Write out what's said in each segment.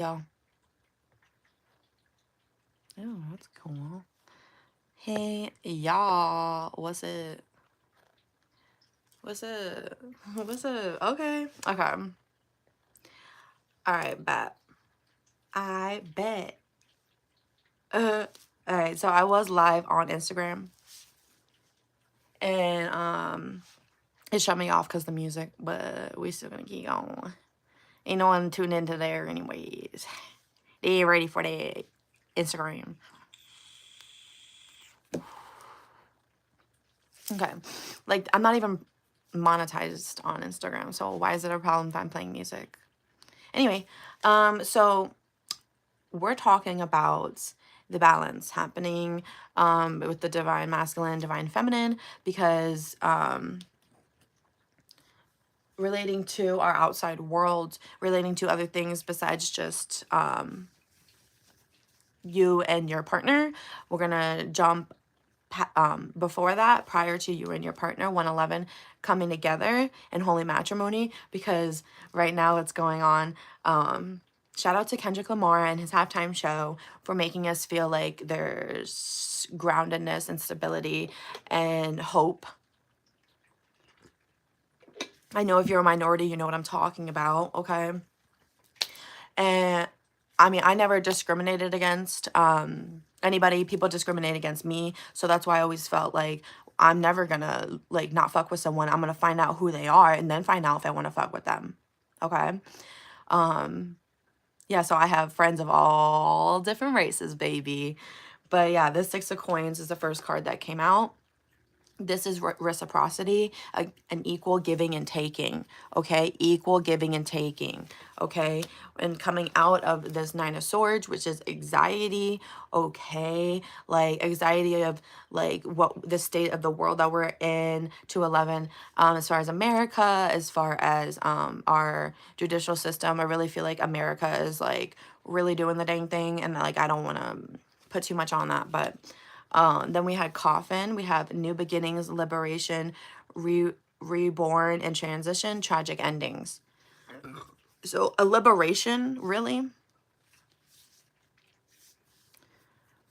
Y'all. Oh, that's cool. Hey, y'all. What's it? What's it? What's it? Okay. Okay. All right, bet. I bet. All right, so I was live on Instagram and it shut me off because the music, but we still gonna keep going. Ain't no one tuned into there anyways. They ain't ready for that Instagram. Okay. Like, I'm not even monetized on Instagram, so why is it a problem if I'm playing music? Anyway, so we're talking about the balance happening with the divine masculine, divine feminine, because relating to our outside world, relating to other things besides just you and your partner. We're gonna jump before that, prior to you and your partner, 111 coming together in holy matrimony, because right now it's going on. Shout out to Kendrick Lamar and his halftime show for making us feel like there's groundedness and stability and hope. I know if you're a minority, you know what I'm talking about, okay? And I mean, I never discriminated against anybody. People discriminate against me. So that's why I always felt like I'm never gonna like not fuck with someone. I'm gonna find out who they are and then find out if I want to fuck with them. Okay. Yeah, so I have friends of all different races, baby. But yeah, this Six of Coins is the first card that came out. This is reciprocity, an equal giving and taking, okay? Equal giving and taking, okay? And coming out of this Nine of Swords, which is anxiety, okay? Like anxiety of like what the state of the world that we're in, to 11, as far as America, as far as our judicial system. I really feel like America is like really doing the dang thing, and like I don't want to put too much on that, but then we had Coffin. We have New Beginnings, Liberation, Reborn, and Transition, Tragic Endings. So a liberation, really.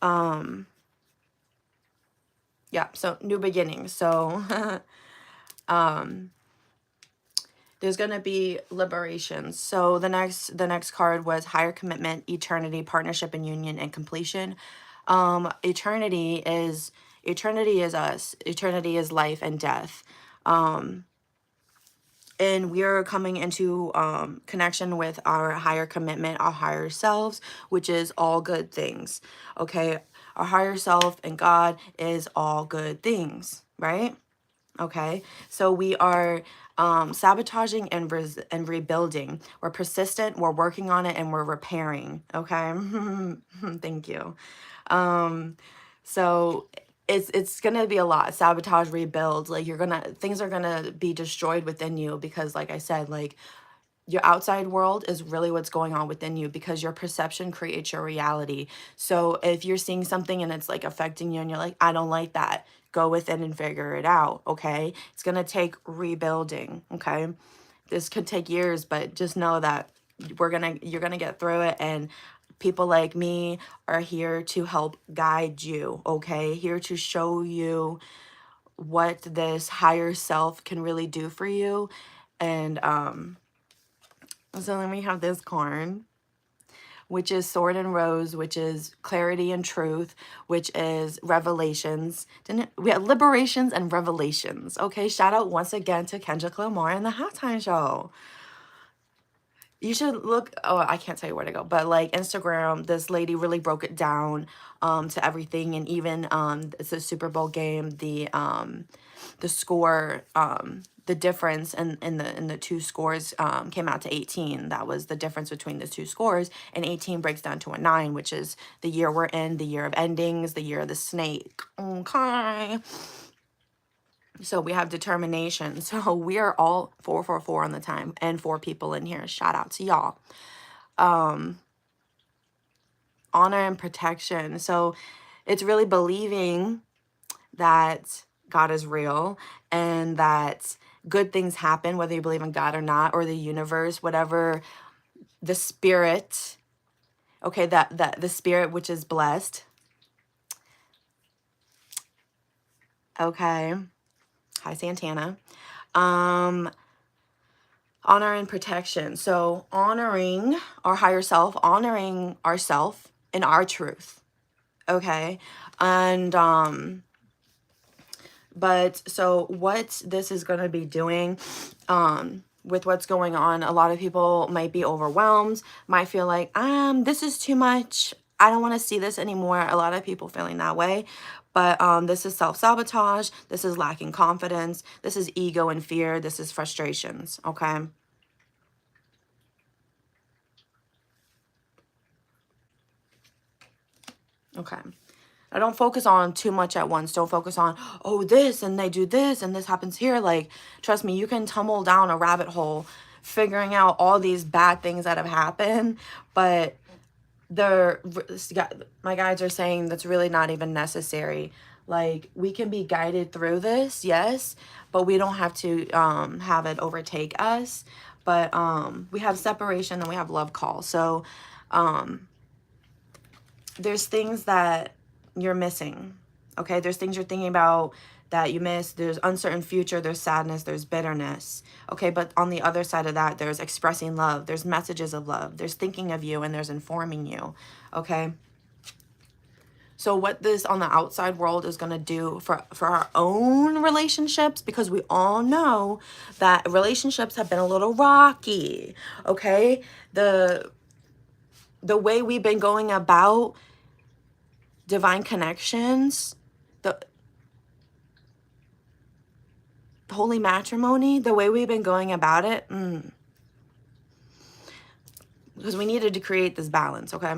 Yeah, so New Beginnings. So there's gonna be liberations. So the next card was Higher Commitment, Eternity, Partnership and Union, and Completion. Eternity is us. Eternity is life and death. And we are coming into connection with our higher commitment, our higher selves, which is all good things. Okay, our higher self and God is all good things, right? Okay, so we are sabotaging and rebuilding. We're persistent, we're working on it, and we're repairing. Okay, thank you. So it's gonna be a lot. Sabotage, rebuild. Like things are gonna be destroyed within you, because like I said, like your outside world is really what's going on within you, because your perception creates your reality. So if you're seeing something and it's like affecting you and you're like, I don't like that, go within and figure it out. Okay, it's gonna take rebuilding. Okay, this could take years, but just know that you're gonna get through it, and people like me are here to help guide you. Okay, here to show you what this higher self can really do for you. And so then we have this card, which is Sword and Rose, which is clarity and truth, which is revelations. We have liberations and revelations. Okay, shout out once again to Kendrick Lamar and the Halftime Show. You should look, oh, I can't tell you where to go, but like Instagram, this lady really broke it down to everything. And even it's a Super Bowl game, the score, the difference in the two scores came out to 18. That was the difference between the two scores. And 18 breaks down to a 9, which is the year we're in, the year of endings, the year of the snake. Okay. So we have determination. So we are all 444 on the time, and 4 people in here. Shout out to y'all. Honor and protection. So it's really believing that God is real, and that good things happen, whether you believe in God or not, or the universe, whatever the spirit Okay, that the spirit which is blessed. Okay. Hi, Santana. Honor and protection. So honoring our higher self, honoring ourself and our truth. Okay. And but so what this is going to be doing with what's going on, a lot of people might be overwhelmed, might feel like this is too much, I don't want to see this anymore. A lot of people feeling that way. But this is self-sabotage, this is lacking confidence, this is ego and fear, this is frustrations. Okay. Okay. I don't focus on too much at once. Don't focus on, oh, this, and they do this, and this happens here. Like, trust me, you can tumble down a rabbit hole figuring out all these bad things that have happened. But my guides are saying that's really not even necessary. Like, we can be guided through this, yes, but we don't have to have it overtake us. But we have separation and we have love call. So there's things that you're missing. Okay, there's things you're thinking about that you miss. There's uncertain future, there's sadness, there's bitterness. Okay, but on the other side of that, there's expressing love, there's messages of love, there's thinking of you, and there's informing you. Okay, so what this on the outside world is going to do for our own relationships, because we all know that relationships have been a little rocky. Okay, the way we've been going about divine connections, the holy matrimony, the way we've been going about it, because we needed to create this balance. Okay,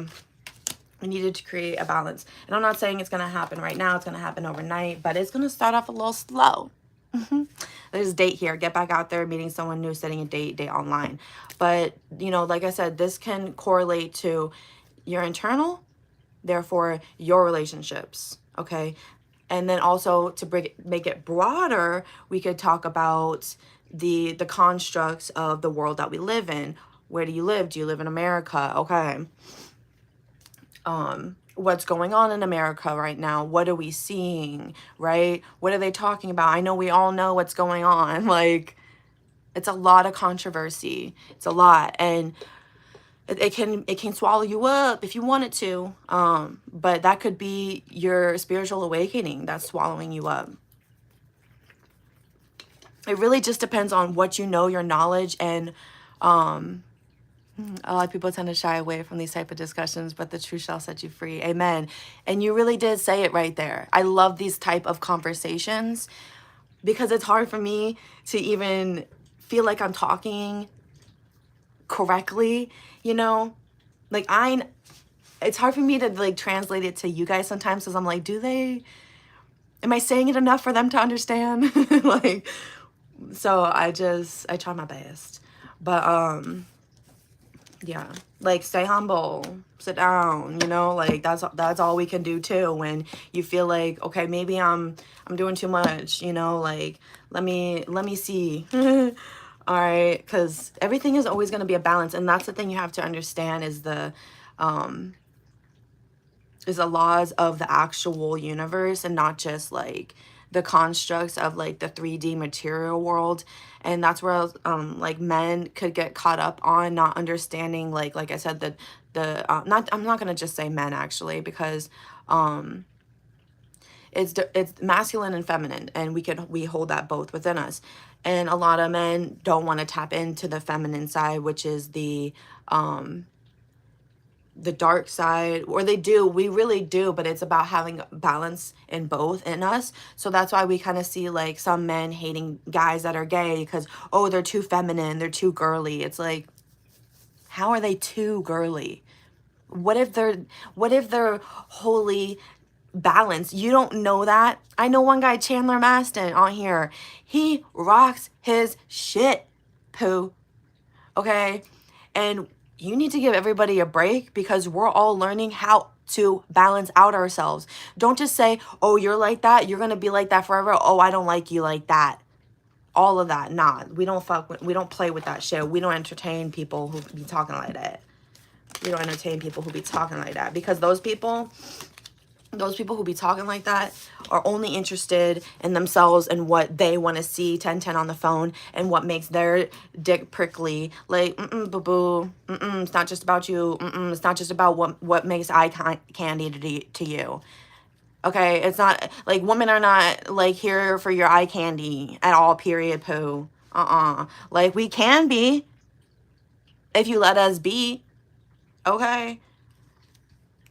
we needed to create a balance, and I'm not saying it's going to happen right now, it's going to happen overnight, but it's going to start off a little slow. There's a date here, get back out there, meeting someone new, setting a date online. But you know, like I said, this can correlate to your internal, therefore your relationships. Okay, and then also to make it broader, we could talk about the constructs of the world that we live in. Where do you live? Do you live in America? Okay, what's going on in America right now? What are we seeing? Right, what are they talking about? I know we all know what's going on. Like, it's a lot of controversy, it's a lot, and it can swallow you up if you want it to, but that could be your spiritual awakening that's swallowing you up. It really just depends on what you know, your knowledge, and a lot of people tend to shy away from these type of discussions, but the truth shall set you free. Amen. And you really did say it right there. I love these type of conversations because it's hard for me to even feel like I'm talking correctly, you know? Like, it's hard for me to like translate it to you guys sometimes, because I'm like, am I saying it enough for them to understand? Like, so I try my best. But yeah, like, stay humble, sit down, you know, like that's all we can do too. When you feel like, okay, maybe I'm doing too much, you know, like, let me see. All right, because everything is always going to be a balance, and that's the thing you have to understand is the laws of the actual universe, and not just like the constructs of like the 3D material world. And that's where like men could get caught up on not understanding, like I said, not, I'm not gonna just say men actually, because it's masculine and feminine, and we hold that both within us. And a lot of men don't want to tap into the feminine side, which is the dark side, or they do, we really do, but it's about having balance in both in us. So that's why we kind of see like some men hating guys that are gay because, oh, they're too feminine, they're too girly. It's like, how are they too girly? What if they're wholly balanced? You don't know that. I know one guy, Chandler Maston, on here, he rocks his shit, poo. Okay, and you need to give everybody a break, because we're all learning how to balance out ourselves. Don't just say, oh, you're like that, you're gonna be like that forever. Oh, I don't like you like that. All of that. Nah, we don't play with that shit. We don't entertain people who be talking like that. We don't entertain people who be talking like that, because those people who be talking like that are only interested in themselves and what they want to see 1010 on the phone and what makes their dick prickly. Like, boo-boo. It's not just about you. It's not just about what makes eye candy to you. Okay? It's not, like, women are not, like, here for your eye candy at all, period, poo. Like, we can be if you let us be. Okay?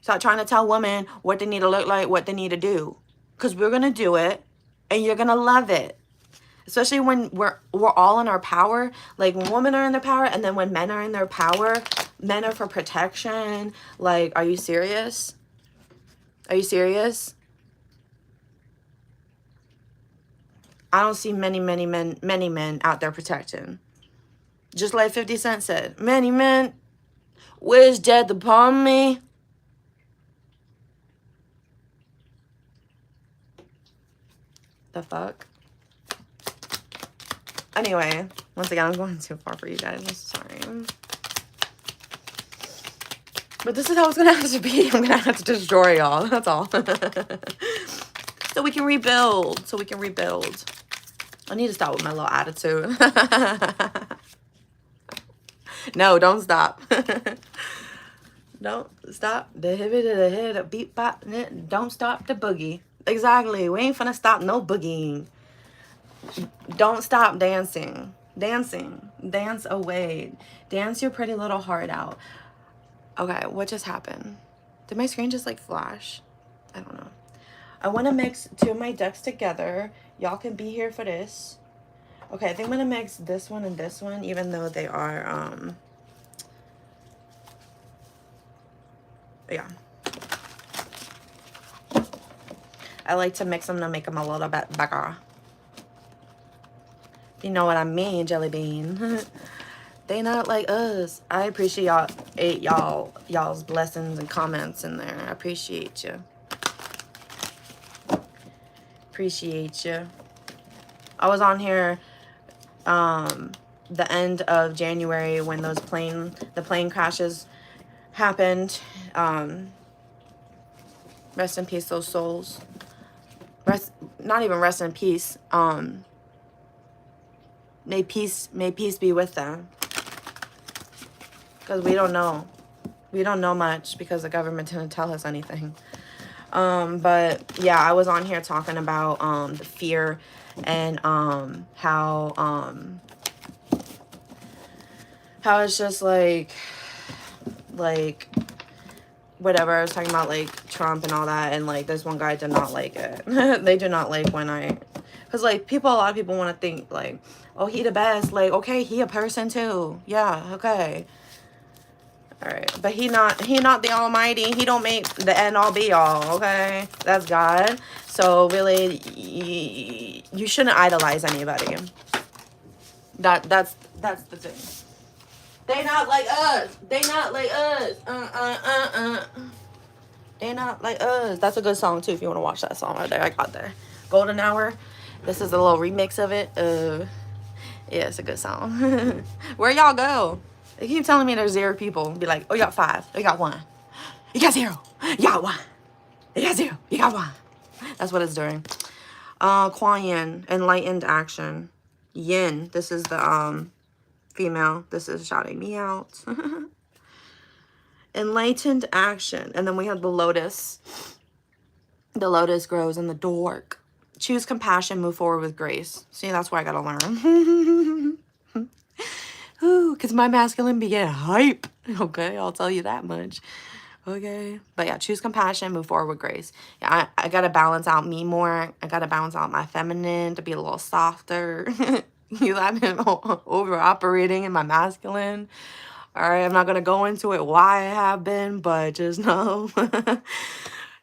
Stop trying to tell women what they need to look like, what they need to do. Because we're going to do it, and you're going to love it. Especially when we're all in our power. Like, when women are in their power, and then when men are in their power, men are for protection. Like, are you serious? Are you serious? I don't see many men out there protecting. Just like 50 Cent said, many men wish death upon me. The fuck? Anyway, once again, I'm going too far for you guys. I'm sorry. But this is how it's going to have to be. I'm going to have to destroy y'all. That's all. So we can rebuild. I need to stop with my little attitude. No, don't stop. Don't stop the hip, beat, bop, don't stop the boogie. Exactly. We ain't finna stop no boogieing. Don't stop dancing. Dance away. Dance your pretty little heart out. Okay, what just happened? Did my screen just like flash? I don't know. I want to mix two of my decks together. Y'all can be here for this. Okay, I think I'm gonna mix this one and this one, even though they are yeah. I like to mix them to make them a little bit bigger. You know what I mean, Jelly Bean. They not like us. I appreciate y'all's blessings and comments in there. I appreciate you. Appreciate you. I was on here the end of January when the plane crashes happened. Rest in peace, those souls. Not even rest in peace. May peace be with them. Because we don't know. We don't know much because the government didn't tell us anything. But yeah, I was on here talking about the fear and how it's just like whatever. I was talking about like Trump and all that, and like this one guy did not like it. They do not like when because like a lot of people want to think like, oh, he the best. Like, okay, he a person too. Yeah, okay. All right, but he not the almighty. He don't make the end all be all, okay? That's God. So really, you shouldn't idolize anybody. That's the thing. They not like us. They not like us. They not like us. That's a good song too if you want to watch that song right there. I got there. Golden Hour. This is a little remix of it. Yeah, it's a good song. Where y'all go? They keep telling me there's 0 people. Be like, oh, you got 5. Oh, you got 1. You got 0. You got 1. You got 0. You got 1. That's what it's doing. Kuan Yin, enlightened action. Yin, this is the female. This is shouting me out. Enlightened action. And then we have the lotus. The lotus grows in the dark. Choose compassion, move forward with grace. See, that's where I gotta learn. Ooh, because my masculine be getting hype. Okay, I'll tell you that much. Okay. But yeah, choose compassion, move forward with grace. Yeah, I gotta balance out me more. I gotta balance out my feminine to be a little softer. I've been over operating in my masculine. All right, I'm not gonna go into it why I have been, but just know,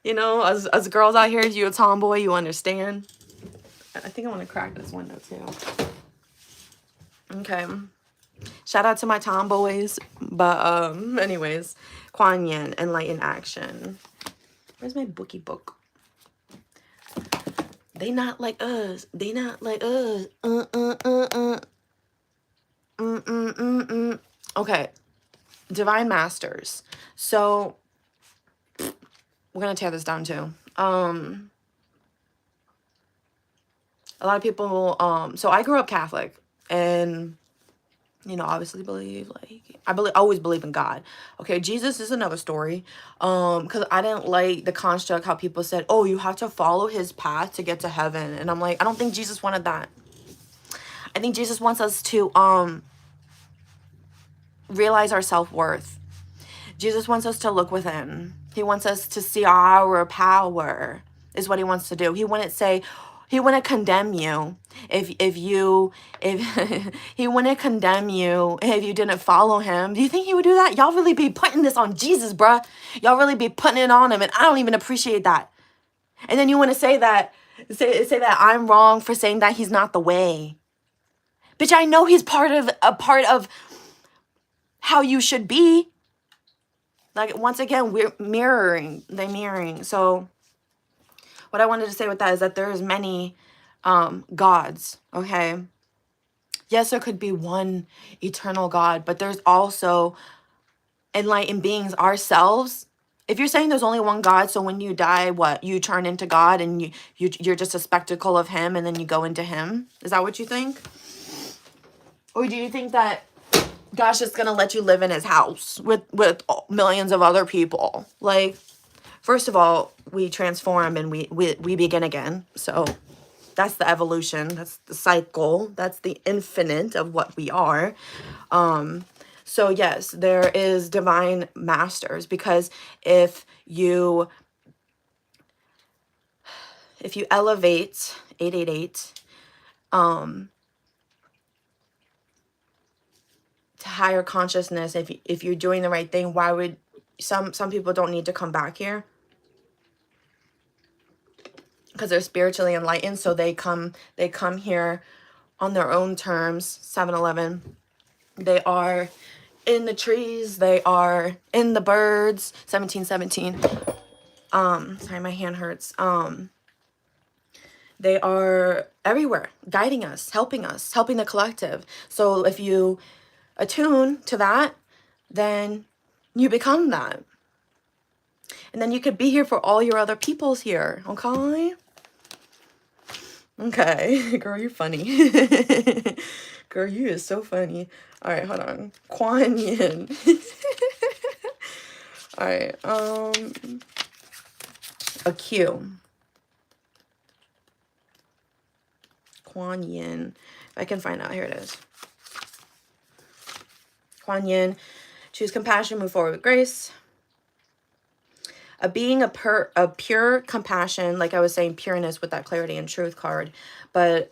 you know, as girls out here, you a tomboy, you understand. I think I want to crack this window too. Okay. Shout out to my tomboys. But anyways, Kuan Yin, enlightened action. Where's my bookie book? They not like us. They not like us. Okay. divine masters. So we're gonna tear this down too. A lot of people, so I grew up Catholic, and obviously believe, like, always believe in God. Okay, Jesus is another story. Because I didn't like the construct how people said, oh, you have to follow his path to get to heaven. And I'm like, I don't think Jesus wanted that. I think Jesus wants us to realize our self-worth. Jesus wants us to look within. He wants us to see our power, is what he wants to do. He wouldn't condemn you if he wouldn't condemn you if you didn't follow him. Do you think he would do that? Y'all really be putting this on Jesus, bruh. Y'all really be putting it on him, and I don't even appreciate that. And then you want to say that I'm wrong for saying that he's not the way. Bitch, I know he's a part of how you should be. Like, once again, we're mirroring. So what I wanted to say with that is that there's many gods, okay? Yes, there could be one eternal God, but there's also enlightened beings ourselves. If you're saying there's only one God, so when you die, what? You turn into God and you're just a spectacle of him and then you go into him? Is that what you think? Or do you think that God's just gonna let you live in his house with millions of other people? Like, first of all, we transform and we begin again. So that's the evolution. That's the cycle. That's the infinite of what we are. So yes, there is divine masters, because if you elevate 888 to higher consciousness, if you're doing the right thing, why would some people don't need to come back here? Because they're spiritually enlightened, so they come here on their own terms. 7-Eleven. They are in the trees, they are in the birds. 1717. Sorry, my hand hurts. They are everywhere, guiding us, helping the collective. So if you attune to that, then you become that. And then you could be here for all your other peoples here, okay? Okay, girl, you're funny. Girl, you is so funny. All right, hold on. Kuan Yin. All right, a Q. Kuan Yin. If I can find out, here it is. Kuan Yin. Choose compassion, move forward with grace. A being of pure compassion, like I was saying, pureness with that clarity and truth card, but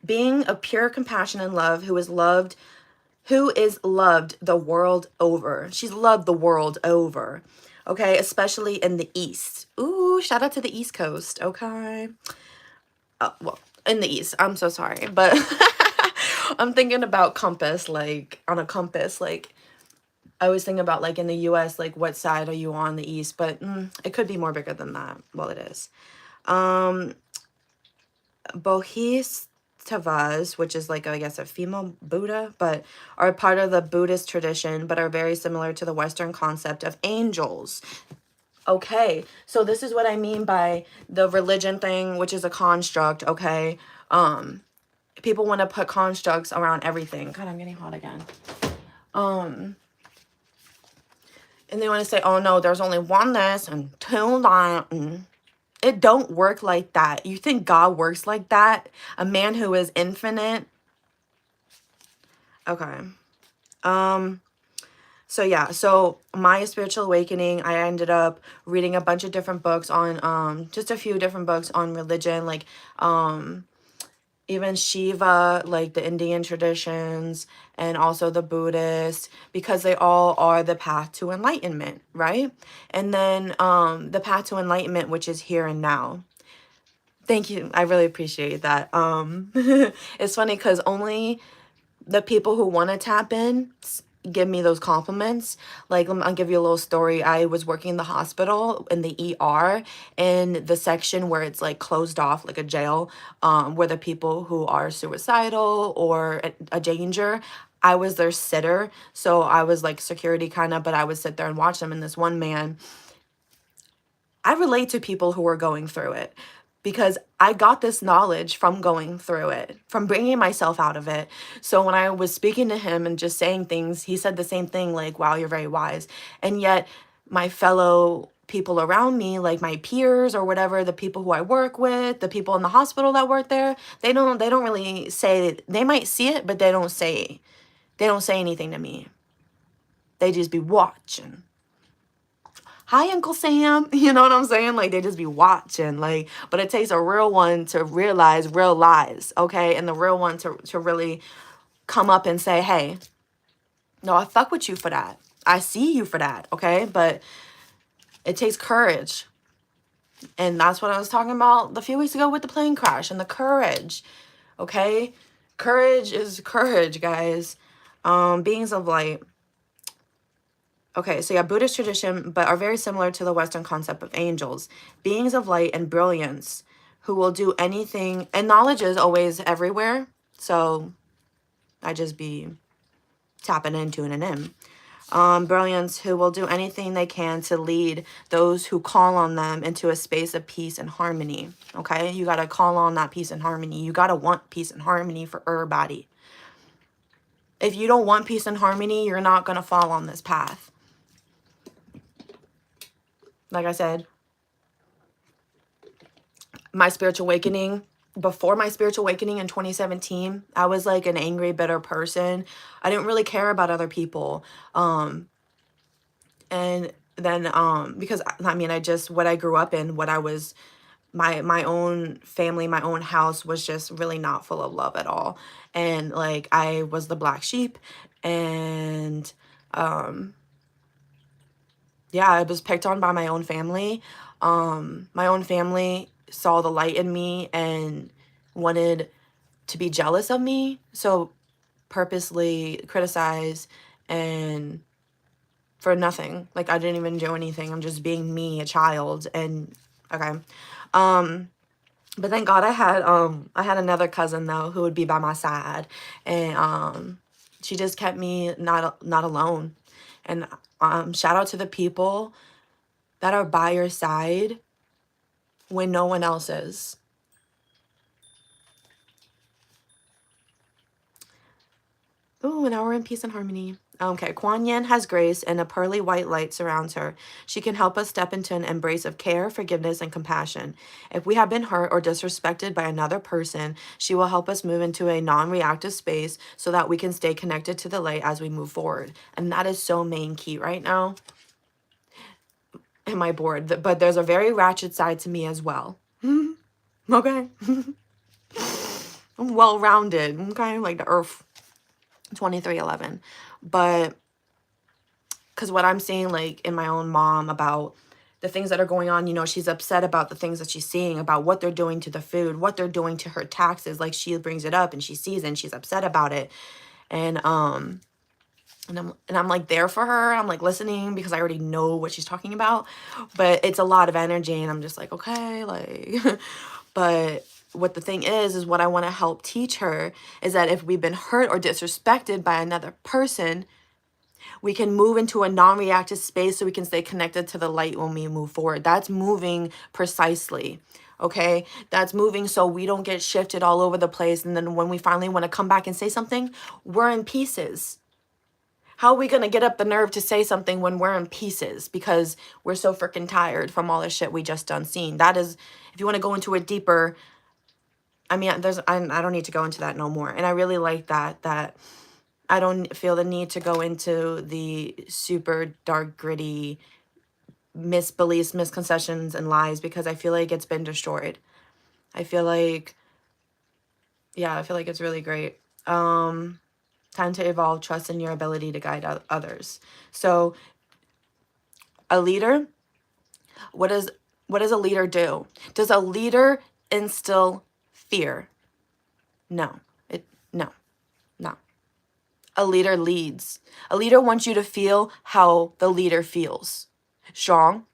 being of pure compassion and love, who is loved the world over. She's loved the world over, okay, especially in the East. Ooh, shout out to the East Coast, okay? Well, in the East, I'm so sorry, but I'm thinking about compass, like on a compass, like I was thinking about, like, in the US, like, what side are you on, the East? But it could be more bigger than that. Well, it is. Bodhisattvas, which is, like, I guess, a female Buddha, but are part of the Buddhist tradition, but are very similar to the Western concept of angels. Okay, so this is what I mean by the religion thing, which is a construct, okay? People want to put constructs around everything. God, I'm getting hot again. And they want to say, oh, no, there's only one this and two that. It don't work like that. You think God works like that? A man who is infinite? Okay. So, yeah. So, my spiritual awakening, I ended up reading a bunch of different books on, just a few different books on religion, like, even Shiva, like the Indian traditions, and also the Buddhist, because they all are the path to enlightenment, right? And then the path to enlightenment, which is here and now. Thank you. I really appreciate that. It's funny because only the people who want to tap in give me those compliments. Like, I'll give you a little story. I was working in the hospital in the ER, in the section where it's like closed off, like a jail, where the people who are suicidal or a danger, I was their sitter. So I was like security kind of, but I would sit there and watch them. And this one man, I relate to people who are going through it because I got this knowledge from going through it, from bringing myself out of it. So when I was speaking to him and just saying things, he said the same thing, like, wow, you're very wise. And yet my fellow people around me, like my peers or whatever, the people who I work with, the people in the hospital that work there, they don't really say, they might see it, but they don't say anything to me. They just be watching. Hi, Uncle Sam. You know what I'm saying? Like, they just be watching. Like, but it takes a real one to realize real lies, okay? And the real one to really come up and say, hey, no, I fuck with you for that. I see you for that, okay? But it takes courage. And that's what I was talking about a few weeks ago with the plane crash and the courage, okay? Courage is courage, guys. Beings of light. Okay, so yeah, Buddhist tradition, but are very similar to the Western concept of angels, beings of light and brilliance who will do anything, and knowledge is always everywhere. So I just be tapping into it and in. Brilliance who will do anything they can to lead those who call on them into a space of peace and harmony. Okay, you got to call on that peace and harmony. You got to want peace and harmony for everybody. If you don't want peace and harmony, you're not going to fall on this path. Like I said, my spiritual awakening, before my spiritual awakening in 2017, I was like an angry, bitter person. I didn't really care about other people. And then because I mean, what I grew up in, what I was, my own family, my own house was just really not full of love at all. And like I was the black sheep, and yeah, I was picked on by my own family. My own family saw the light in me and wanted to be jealous of me, so purposely criticize, and for nothing. Like I didn't even do anything. I'm just being me, a child. And okay. But thank God I had another cousin though who would be by my side, and she just kept me not alone. And shout out to the people that are by your side when no one else is. Ooh, now we're in peace and harmony. Okay, Kuan Yin has grace and a pearly white light surrounds her. She can help us step into an embrace of care, forgiveness, and compassion. If we have been hurt or disrespected by another person, she will help us move into a non-reactive space so that we can stay connected to the light as we move forward. And that is so main key right now. Am I bored? But there's a very ratchet side to me as well. Okay. I'm well-rounded. Okay, like the earth. 2311. But because what I'm seeing like in my own mom about the things that are going on, you know, she's upset about the things that she's seeing, about what they're doing to the food, what they're doing to her taxes. Like she brings it up and she sees it and she's upset about it. And I'm like there for her. I'm like listening because I already know what she's talking about, but it's a lot of energy and I'm just like, okay, like but what the thing is what I want to help teach her is that if we've been hurt or disrespected by another person, we can move into a non-reactive space so we can stay connected to the light when we move forward. That's moving precisely. Okay, that's moving so we don't get shifted all over the place, and then when we finally want to come back and say something, we're in pieces. How are we going to get up the nerve to say something when we're in pieces because we're so freaking tired from all the shit we just done seen? That is, if you want to go into it deeper, I mean, I don't need to go into that no more. And I really like that I don't feel the need to go into the super dark, gritty misbeliefs, misconceptions, and lies because I feel like it's been destroyed. I feel like it's really great. Time to evolve, trust in your ability to guide others. So a leader, what does a leader do? Does a leader instill fear? No. No. A leader leads. A leader wants you to feel how the leader feels. Strong,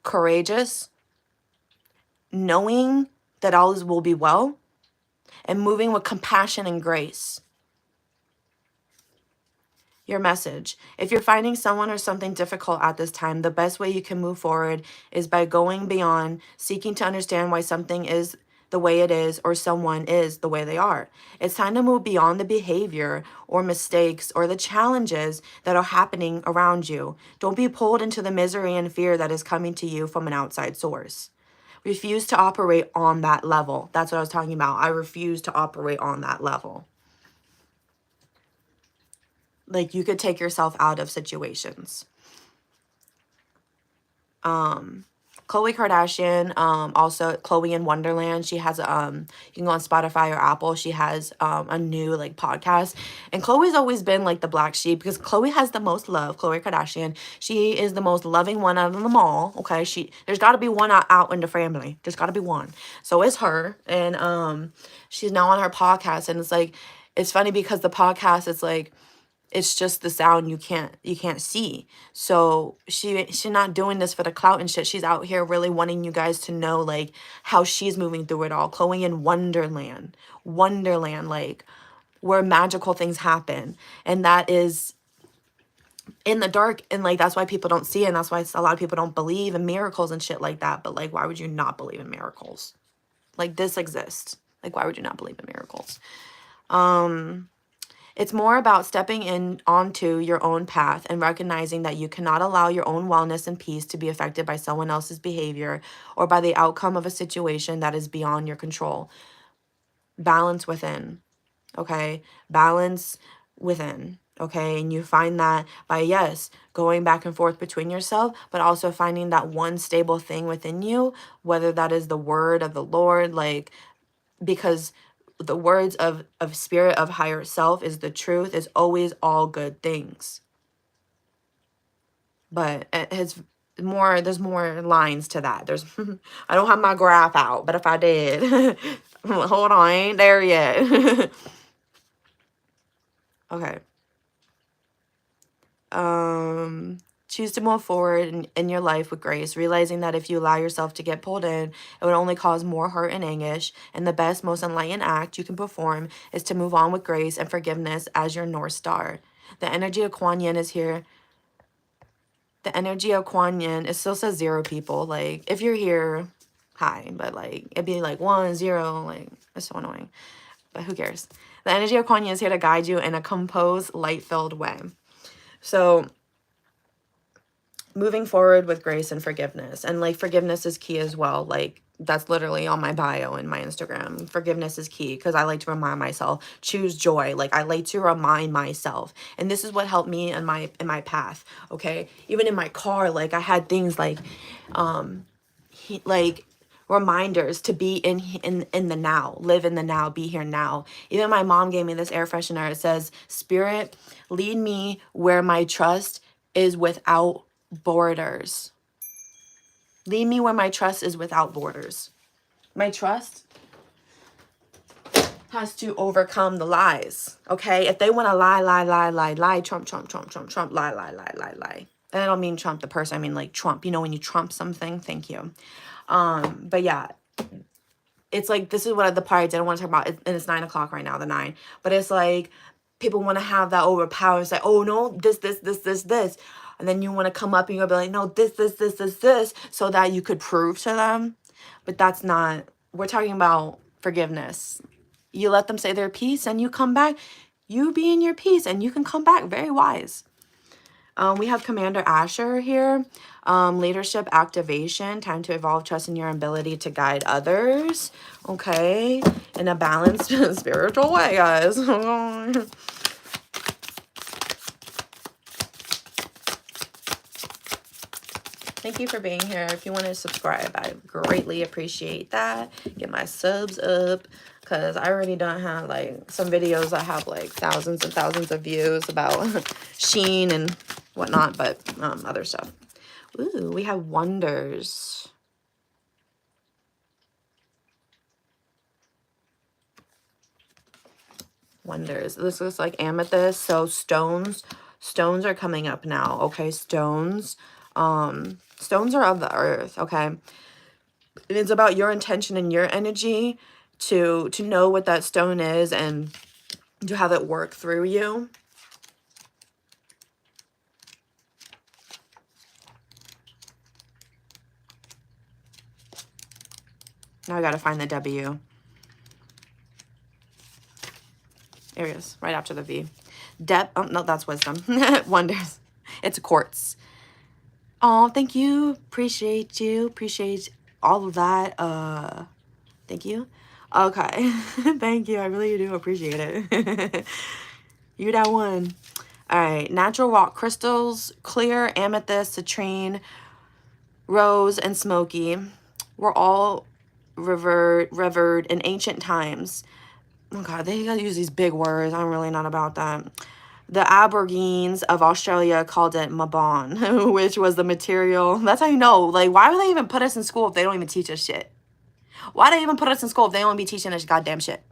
courageous, knowing that all will be well, and moving with compassion and grace. Your message. If you're finding someone or something difficult at this time, the best way you can move forward is by going beyond seeking to understand why something is the way it is or someone is the way they are. It's time to move beyond the behavior or mistakes or the challenges that are happening around you. Don't be pulled into the misery and fear that is coming to you from an outside source. Refuse to operate on that level. That's what I was talking about. I refuse to operate on that level. Like, you could take yourself out of situations. Khloe Kardashian, also Khloe in Wonderland, she has you can go on Spotify or Apple, she has a new like podcast, and Khloe's always been like the black sheep because Khloe has the most love. Khloe Kardashian, she is the most loving one out of them all. Okay, there's got to be one out in the family, there's got to be one, so it's her. And she's now on her podcast, and it's like, it's funny because the podcast, it's like, it's just the sound you can't see. So she's not doing this for the clout and shit. She's out here really wanting you guys to know like how she's moving through it all. Khloe in Wonderland, like where magical things happen, and that is in the dark, and like that's why people don't see it, and that's why a lot of people don't believe in miracles and shit like that. But like, why would you not believe in miracles? Like, this exists. Like, why would you not believe in miracles? It's more about stepping in onto your own path and recognizing that you cannot allow your own wellness and peace to be affected by someone else's behavior or by the outcome of a situation that is beyond your control. Balance within, okay? Balance within, okay? And you find that by, yes, going back and forth between yourself, but also finding that one stable thing within you, whether that is the word of the Lord, like, because the words of spirit of higher self is the truth, is always all good things. But there's more lines to that. There's I don't have my graph out, but if I did, hold on, I ain't there yet. Okay. Choose to move forward in your life with grace, realizing that if you allow yourself to get pulled in, it would only cause more hurt and anguish. And the best, most enlightened act you can perform is to move on with grace and forgiveness as your North Star. The energy of Kuan Yin is here. The energy of Kuan Yin, it still says 0 people. Like, if you're here, hi. But like, it'd be like 1, 0. Like, it's so annoying. But who cares? The energy of Kuan Yin is here to guide you in a composed, light-filled way. So, moving forward with grace and forgiveness. And like, forgiveness is key as well. Like, that's literally on my bio in my Instagram. Forgiveness is key because I like to remind myself, choose joy. Like, I like to remind myself. And this is what helped me in my path. Okay. Even in my car, like I had things like, reminders to be in the now, live in the now, be here now. Even my mom gave me this air freshener. It says, Spirit, lead me where my trust is without borders. Lead me where my trust is without borders. My trust has to overcome the lies. Okay? If they want to lie, Trump, lie. And I don't mean Trump the person, I mean like Trump. You know, when you trump something. Thank you. But yeah, it's like, this is what the part I didn't want to talk about, and it's 9 o'clock right now, the 9. But it's like, people want to have that overpower. It's like, oh no, this. And then you want to come up and you're going to be like, no, this, so that you could prove to them. But that's not, we're talking about forgiveness. You let them say their piece and you come back, you be in your peace and you can come back very wise. We have Commander Asher here. Leadership activation, time to evolve, trust in your ability to guide others. Okay, in a balanced spiritual way, guys. Thank you for being here. If you want to subscribe, I greatly appreciate that. Get my subs up, because I already don't have like some videos that have like thousands and thousands of views about Shein and whatnot, but other stuff. Ooh, we have wonders. Wonders. This looks like amethyst. So stones are coming up now. Okay, stones. Stones are of the earth. Okay, it's about your intention and your energy to know what that stone is and to have it work through you. Now I gotta find the W. There it is, right after the V. Depth, oh, no, that's wisdom. Wonders. It's quartz. Oh, thank you. Appreciate you. Appreciate all of that. Thank you. Okay. Thank you. I really do appreciate it. You're that one. All right. Natural rock crystals, clear, amethyst, citrine, rose, and smoky were all revered in ancient times. Oh God, they gotta use these big words. I'm really not about that. The Aborigines of Australia called it Mabon, which was the material. That's how you know. Like, why would they even put us in school if they don't even teach us shit? Why they even put us in school if they don't be teaching us goddamn shit?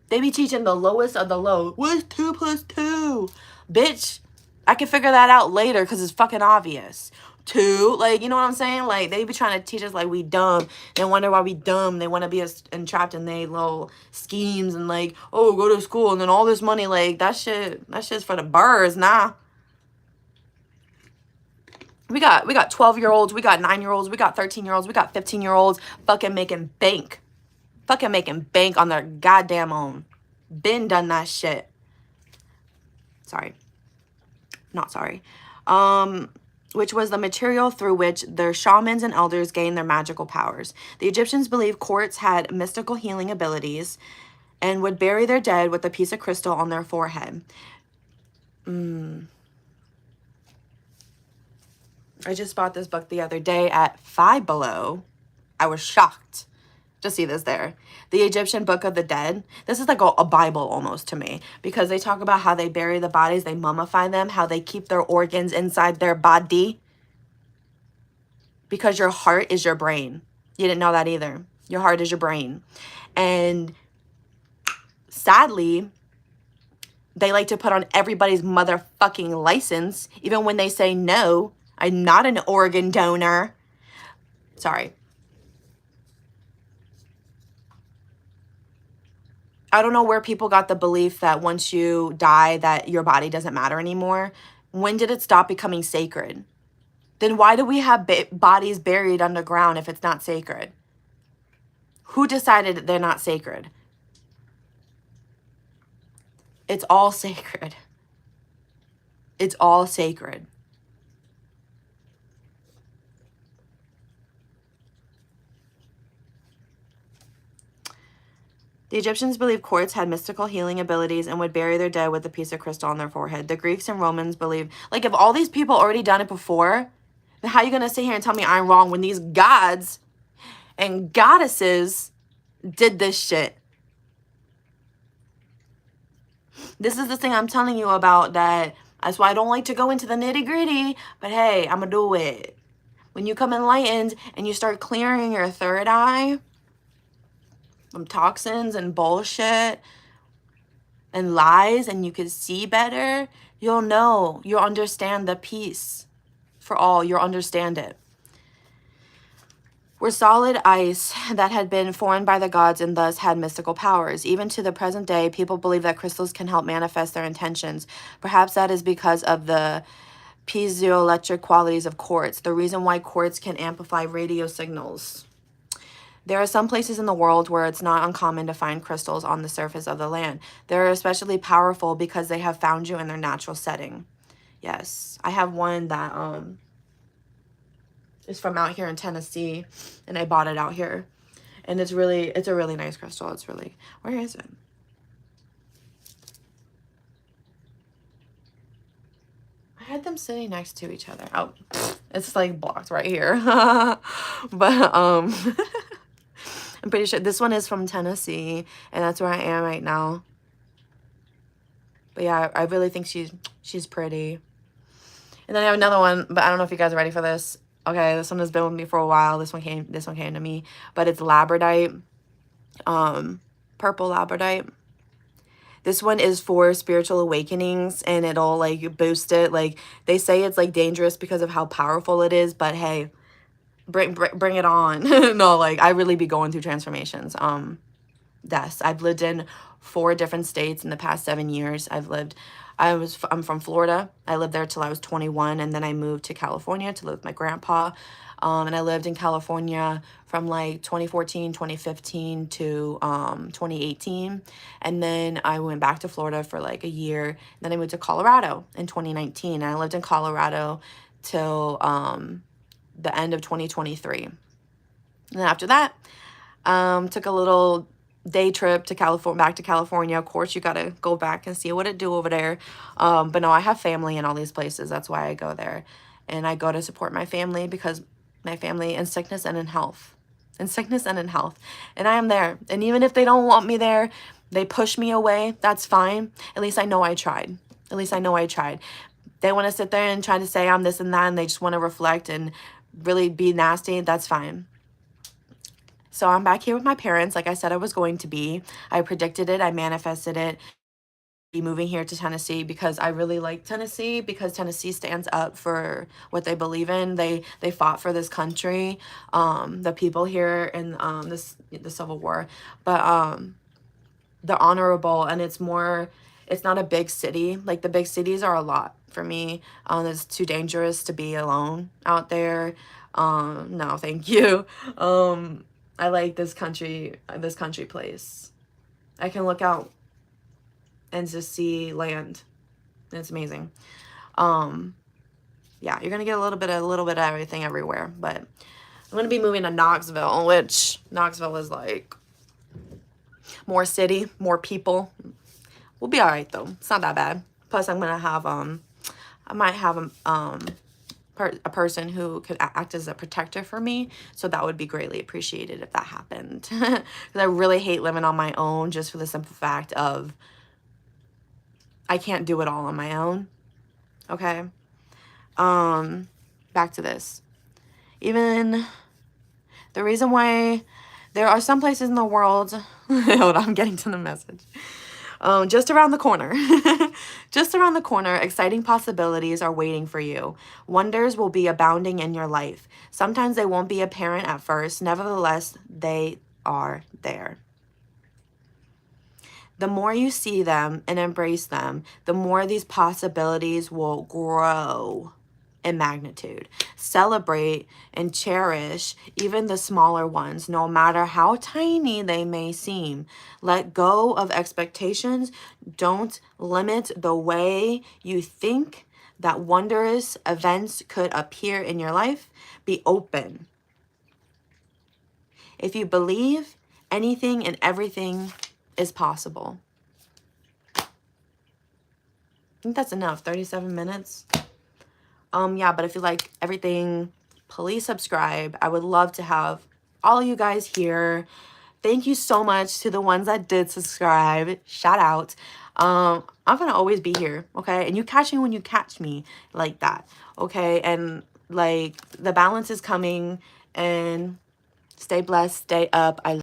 They be teaching the lowest of the low. What's 2 plus 2? Bitch, I can figure that out later because it's fucking obvious. 2, like, you know what I'm saying? Like, they be trying to teach us like we dumb. They wonder why we dumb. They want to be us entrapped in they little schemes and like, oh, go to school and then all this money. Like, that shit's for the birds, nah. We got 12-year-olds, we got 9-year-olds, we got 13-year-olds, we got 15-year-olds fucking making bank. Fucking making bank on their goddamn own. Been done that shit. Sorry. Not sorry. Which was the material through which their shamans and elders gained their magical powers. The Egyptians believed quartz had mystical healing abilities and would bury their dead with a piece of crystal on their forehead. I just bought this book the other day at Five Below. I was shocked to see this there. The Egyptian Book of the Dead. This is like a Bible almost to me because they talk about how they bury the bodies, they mummify them, how they keep their organs inside their body because your heart is your brain. You didn't know that either. Your heart is your brain. And sadly, they like to put on everybody's motherfucking license, even when they say, no, I'm not an organ donor. Sorry. I don't know where people got the belief that once you die that your body doesn't matter anymore. When did it stop becoming sacred? Then why do we have bodies buried underground if it's not sacred? Who decided that they're not sacred? It's all sacred. It's all sacred. The Egyptians believed quartz had mystical healing abilities and would bury their dead with a piece of crystal on their forehead. The Greeks and Romans believed, like, if all these people already done it before, then how are you going to sit here and tell me I'm wrong when these gods and goddesses did this shit? This is the thing I'm telling you about that's why I don't like to go into the nitty gritty, but hey, I'm going to do it. When you come enlightened and you start clearing your third eye from toxins and bullshit and lies and you can see better, you'll know, you'll understand the peace for all, you'll understand it. Were solid ice that had been formed by the gods and thus had mystical powers. Even to the present day, people believe that crystals can help manifest their intentions. Perhaps that is because of the piezoelectric qualities of quartz, the reason why quartz can amplify radio signals. There are some places in the world where it's not uncommon to find crystals on the surface of the land. They're especially powerful because they have found you in their natural setting. Yes, I have one that is from out here in Tennessee, and I bought it out here. And it's a really nice crystal. It's really, where is it? I had them sitting next to each other. Oh, it's like blocked right here. But I'm pretty sure this one is from Tennessee, and that's where I am right now. But yeah, I really think she's pretty. And then I have another one, but I don't know if you guys are ready for this. Okay, this one has been with me for a while. This one came to me, but it's labradorite, purple labradorite. This one is for spiritual awakenings, and it'll like boost it. Like they say it's like dangerous because of how powerful it is, but hey, bring it on. No, like I really be going through transformations. Yes, I've lived in 4 different states in the past 7 years. I've lived I'm from Florida. I lived there till I was 21, and then I moved to California to live with my grandpa. And I lived in California from like 2014, 2015 to 2018. And then I went back to Florida for like a year. Then I moved to Colorado in 2019. And I lived in Colorado till the end of 2023. And then after that, took a little day trip to California, back to California. Of course, you gotta go back and see what it do over there. But no, I have family in all these places. That's why I go there. And I go to support my family because my family in sickness and in health. In sickness and in health. And I am there. And even if they don't want me there, they push me away, that's fine. At least I know I tried. At least I know I tried. They want to sit there and try to say I'm this and that, and they just want to reflect and really be nasty, that's fine. So I'm back here with my parents, like I said I was going to be. I predicted it, I manifested it, be moving here to Tennessee because I really like Tennessee, because Tennessee stands up for what they believe in. They fought for this country, the people here in the Civil War, but they're honorable, and it's not a big city. Like the big cities are a lot for me. It's too dangerous to be alone out there. No, thank you. I like this country place. I can look out and just see land. It's amazing. Yeah, you're gonna get a little bit of everything everywhere. But I'm gonna be moving to Knoxville, which Knoxville is like more city, more people. We'll be all right though. It's not that bad. Plus, I'm gonna have I might have a person who could act as a protector for me, so that would be greatly appreciated if that happened. Because I really hate living on my own, just for the simple fact of I can't do it all on my own. Okay. Back to this. Even the reason why there are some places in the world hold on, I'm getting to the message. Just around the corner. Just around the corner, exciting possibilities are waiting for you. Wonders will be abounding in your life. Sometimes they won't be apparent at first. Nevertheless, they are there. The more you see them and embrace them, the more these possibilities will grow in magnitude. Celebrate and cherish even the smaller ones, no matter how tiny they may seem. Let go of expectations. Don't limit the way you think that wondrous events could appear in your life. Be open. If you believe, anything and everything is possible. I think that's enough. 37 minutes. Yeah, but if you like everything, please subscribe. I would love to have all you guys here. Thank you so much to the ones that did subscribe. Shout out. I'm gonna always be here, okay? And you catch me when you catch me, like that, okay? And like the balance is coming, and stay blessed, stay up. I